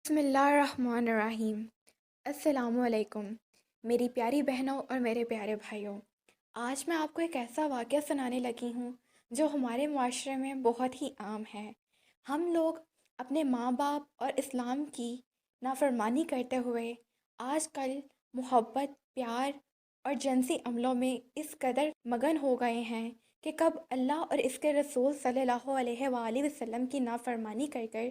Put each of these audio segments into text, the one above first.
بسم اللہ الرحمن الرحیم۔ السلام علیکم میری پیاری بہنوں اور میرے پیارے بھائیوں۔ آج میں آپ کو ایک ایسا واقعہ سنانے لگی ہوں جو ہمارے معاشرے میں بہت ہی عام ہے۔ ہم لوگ اپنے ماں باپ اور اسلام کی نافرمانی کرتے ہوئے آج کل محبت، پیار اور جنسی عملوں میں اس قدر مگن ہو گئے ہیں کہ کب اللہ اور اس کے رسول صلی اللہ علیہ وآلہ وسلم کی نافرمانی کر کر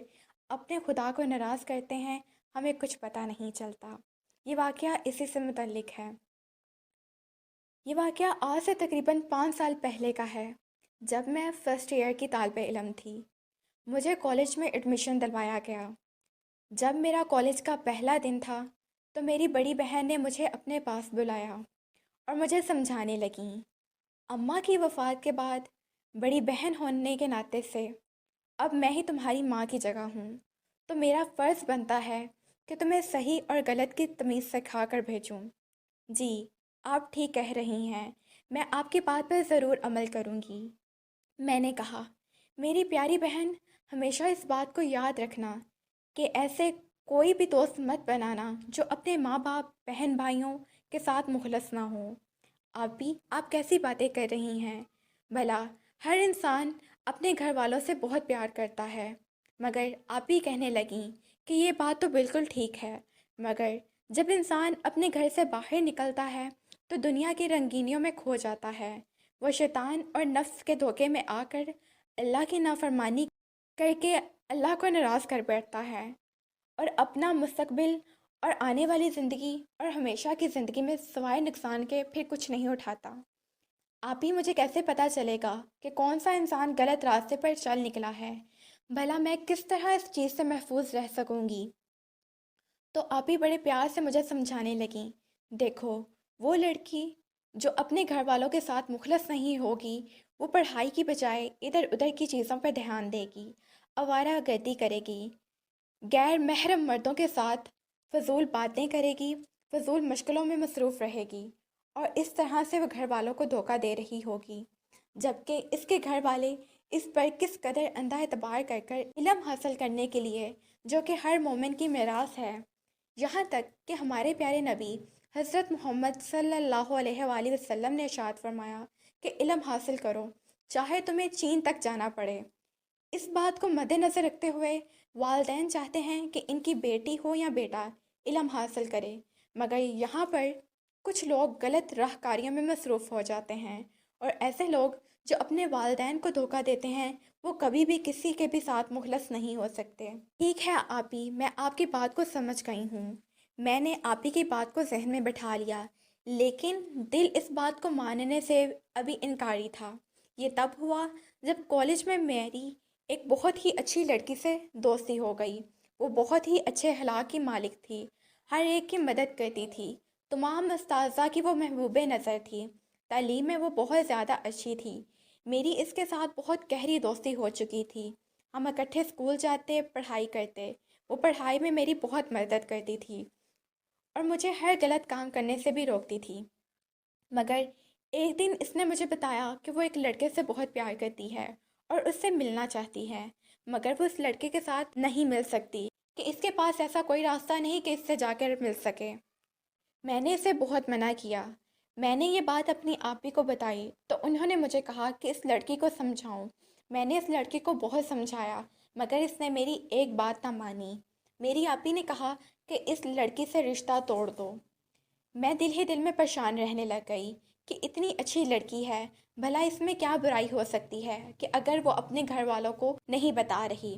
اپنے خدا کو ناراض کرتے ہیں، ہمیں کچھ پتہ نہیں چلتا۔ یہ واقعہ اسی سے متعلق ہے۔ یہ واقعہ آج سے تقریباً 5 سال پہلے کا ہے، جب میں فرسٹ ایئر کی طالب علم تھی۔ مجھے کالج میں ایڈمیشن دلوایا گیا۔ جب میرا کالج کا پہلا دن تھا تو میری بڑی بہن نے مجھے اپنے پاس بلایا اور مجھے سمجھانے لگیں، اماں کی وفات کے بعد بڑی بہن ہونے کے ناطے سے اب میں ہی تمہاری ماں کی جگہ ہوں، تو میرا فرض بنتا ہے کہ تمہیں صحیح اور غلط کی تمیز سکھا کر بھیجوں۔ جی، آپ ٹھیک کہہ رہی ہیں، میں آپ کی بات پر ضرور عمل کروں گی، میں نے کہا۔ میری پیاری بہن، ہمیشہ اس بات کو یاد رکھنا کہ ایسے کوئی بھی دوست مت بنانا جو اپنے ماں باپ، بہن بھائیوں کے ساتھ مخلص نہ ہو۔ آپ کیسی باتیں کر رہی ہیں؟ بھلا ہر انسان اپنے گھر والوں سے بہت پیار کرتا ہے۔ مگر آپ بھی کہنے لگیں کہ یہ بات تو بالکل ٹھیک ہے، مگر جب انسان اپنے گھر سے باہر نکلتا ہے تو دنیا کی رنگینیوں میں کھو جاتا ہے۔ وہ شیطان اور نفس کے دھوکے میں آ کر اللہ کی نافرمانی کر کے اللہ کو ناراض کر بیٹھتا ہے، اور اپنا مستقبل اور آنے والی زندگی اور ہمیشہ کی زندگی میں سوائے نقصان کے پھر کچھ نہیں اٹھاتا۔ آپ ہی مجھے کیسے پتہ چلے گا کہ کون سا انسان غلط راستے پر چل نکلا ہے؟ بھلا میں کس طرح اس چیز سے محفوظ رہ سکوں گی؟ تو آپ ہی بڑے پیار سے مجھے سمجھانے لگیں، دیکھو، وہ لڑکی جو اپنے گھر والوں کے ساتھ مخلص نہیں ہوگی، وہ پڑھائی کی بجائے ادھر ادھر کی چیزوں پر دھیان دے گی، آوارہ گردی کرے گی، غیر محرم مردوں کے ساتھ فضول باتیں کرے گی، فضول مشغلوں میں مصروف رہے گی، اور اس طرح سے وہ گھر والوں کو دھوکہ دے رہی ہوگی، جبکہ اس کے گھر والے اس پر کس قدر اندھا اعتبار کر کر علم حاصل کرنے کے لیے، جو کہ ہر مومن کی میراث ہے، یہاں تک کہ ہمارے پیارے نبی حضرت محمد صلی اللہ علیہ وآلہ وسلم نے ارشاد فرمایا کہ علم حاصل کرو، چاہے تمہیں چین تک جانا پڑے۔ اس بات کو مد نظر رکھتے ہوئے والدین چاہتے ہیں کہ ان کی بیٹی ہو یا بیٹا علم حاصل کرے، مگر یہاں پر کچھ لوگ غلط راہ کاریوں میں مصروف ہو جاتے ہیں، اور ایسے لوگ جو اپنے والدین کو دھوکہ دیتے ہیں وہ کبھی بھی کسی کے بھی ساتھ مخلص نہیں ہو سکتے۔ ٹھیک ہے آپی، میں آپ کی بات کو سمجھ گئی ہوں، میں نے آپی کی بات کو ذہن میں بٹھا لیا، لیکن دل اس بات کو ماننے سے ابھی انکاری تھا۔ یہ تب ہوا جب کالج میں میری ایک بہت ہی اچھی لڑکی سے دوستی ہو گئی۔ وہ بہت ہی اچھے اخلاق کی مالک تھی، ہر ایک کی مدد کرتی تھی، تمام اساتذہ کی وہ محبوب نظر تھی، تعلیم میں وہ بہت زیادہ اچھی تھی۔ میری اس کے ساتھ بہت گہری دوستی ہو چکی تھی، ہم اکٹھے اسکول جاتے، پڑھائی کرتے، وہ پڑھائی میں میری بہت مدد کرتی تھی اور مجھے ہر غلط کام کرنے سے بھی روکتی تھی۔ مگر ایک دن اس نے مجھے بتایا کہ وہ ایک لڑکے سے بہت پیار کرتی ہے اور اس سے ملنا چاہتی ہے، مگر وہ اس لڑکے کے ساتھ نہیں مل سکتی، کہ اس کے پاس ایسا کوئی راستہ نہیں کہ اس سے جا کر مل سکے۔ میں نے اسے بہت منع کیا، میں نے یہ بات اپنی آپی کو بتائی تو انہوں نے مجھے کہا کہ اس لڑکی کو سمجھاؤں۔ میں نے اس لڑکی کو بہت سمجھایا، مگر اس نے میری ایک بات نہ مانی۔ میری آپی نے کہا کہ اس لڑکی سے رشتہ توڑ دو۔ میں دل ہی دل میں پریشان رہنے لگ گئی کہ اتنی اچھی لڑکی ہے، بھلا اس میں کیا برائی ہو سکتی ہے کہ اگر وہ اپنے گھر والوں کو نہیں بتا رہی۔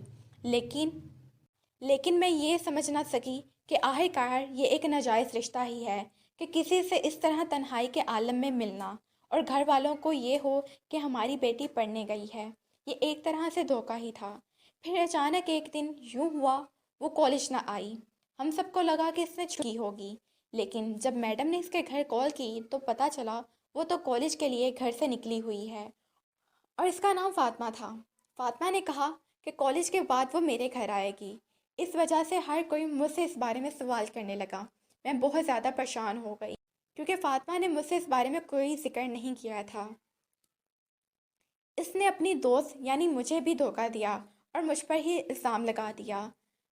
لیکن میں یہ سمجھ نہ سکی کہ آخر کار یہ ایک ناجائز رشتہ ہی ہے کہ کسی سے اس طرح تنہائی کے عالم میں ملنا، اور گھر والوں کو یہ ہو کہ ہماری بیٹی پڑھنے گئی ہے، یہ ایک طرح سے دھوکہ ہی تھا۔ پھر اچانک ایک دن یوں ہوا وہ کالج نہ آئی، ہم سب کو لگا کہ اس نے چھٹی ہوگی، لیکن جب میڈم نے اس کے گھر کال کی تو پتہ چلا وہ تو کالج کے لیے گھر سے نکلی ہوئی ہے، اور اس کا نام فاطمہ تھا۔ فاطمہ نے کہا کہ کالج کے بعد وہ میرے گھر آئے گی۔ اس وجہ سے ہر کوئی مجھ سے اس بارے میں سوال کرنے لگا۔ میں بہت زیادہ پریشان ہو گئی کیونکہ فاطمہ نے مجھ سے اس بارے میں کوئی ذکر نہیں کیا تھا۔ اس نے اپنی دوست یعنی مجھے بھی دھوکہ دیا اور مجھ پر ہی الزام لگا دیا۔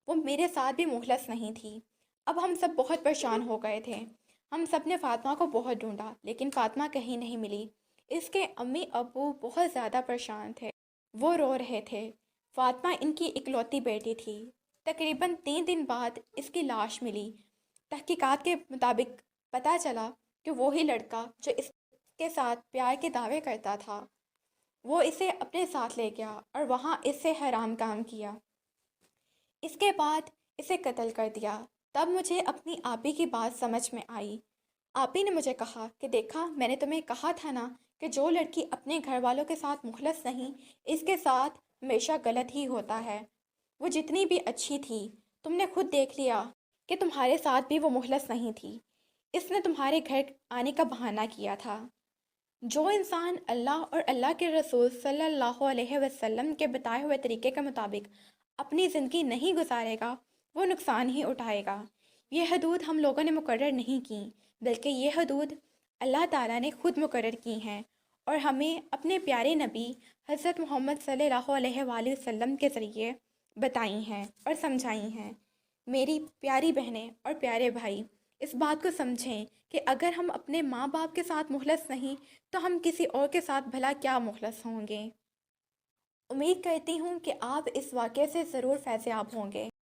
وہ میرے ساتھ بھی مخلص نہیں تھی۔ اب ہم سب بہت پریشان ہو گئے تھے۔ ہم سب نے فاطمہ کو بہت ڈھونڈا لیکن فاطمہ کہیں نہیں ملی۔ اس کے امی ابو بہت زیادہ پریشان تھے، وہ رو رہے تھے۔ فاطمہ ان کی اکلوتی بیٹی تھی۔ تقریباً 3 دن بعد اس کی لاش ملی۔ تحقیقات کے مطابق پتہ چلا کہ وہی لڑکا جو اس کے ساتھ پیار کے دعوے کرتا تھا، وہ اسے اپنے ساتھ لے گیا اور وہاں اس سے حرام کام کیا۔ اس کے بعد اسے قتل کر دیا۔ تب مجھے اپنی آپی کی بات سمجھ میں آئی۔ آپی نے مجھے کہا کہ دیکھا، میں نے تمہیں کہا تھا نا کہ جو لڑکی اپنے گھر والوں کے ساتھ مخلص نہیں، اس کے ساتھ ہمیشہ غلط ہی ہوتا ہے۔ وہ جتنی بھی اچھی تھی، تم نے خود دیکھ لیا کہ تمہارے ساتھ بھی وہ مخلص نہیں تھی۔ اس نے تمہارے گھر آنے کا بہانہ کیا تھا۔ جو انسان اللہ اور اللہ کے رسول صلی اللہ علیہ وسلم کے بتائے ہوئے طریقے کے مطابق اپنی زندگی نہیں گزارے گا، وہ نقصان ہی اٹھائے گا۔ یہ حدود ہم لوگوں نے مقرر نہیں کی، بلکہ یہ حدود اللہ تعالیٰ نے خود مقرر کی ہیں اور ہمیں اپنے پیارے نبی حضرت محمد صلی اللہ علیہ وآلہ وسلم کے ذریعے بتائی ہیں اور سمجھائی ہیں۔ میری پیاری بہنیں اور پیارے بھائی، اس بات کو سمجھیں کہ اگر ہم اپنے ماں باپ کے ساتھ مخلص نہیں تو ہم کسی اور کے ساتھ بھلا کیا مخلص ہوں گے۔ امید کرتی ہوں کہ آپ اس واقعے سے ضرور فیض یاب ہوں گے۔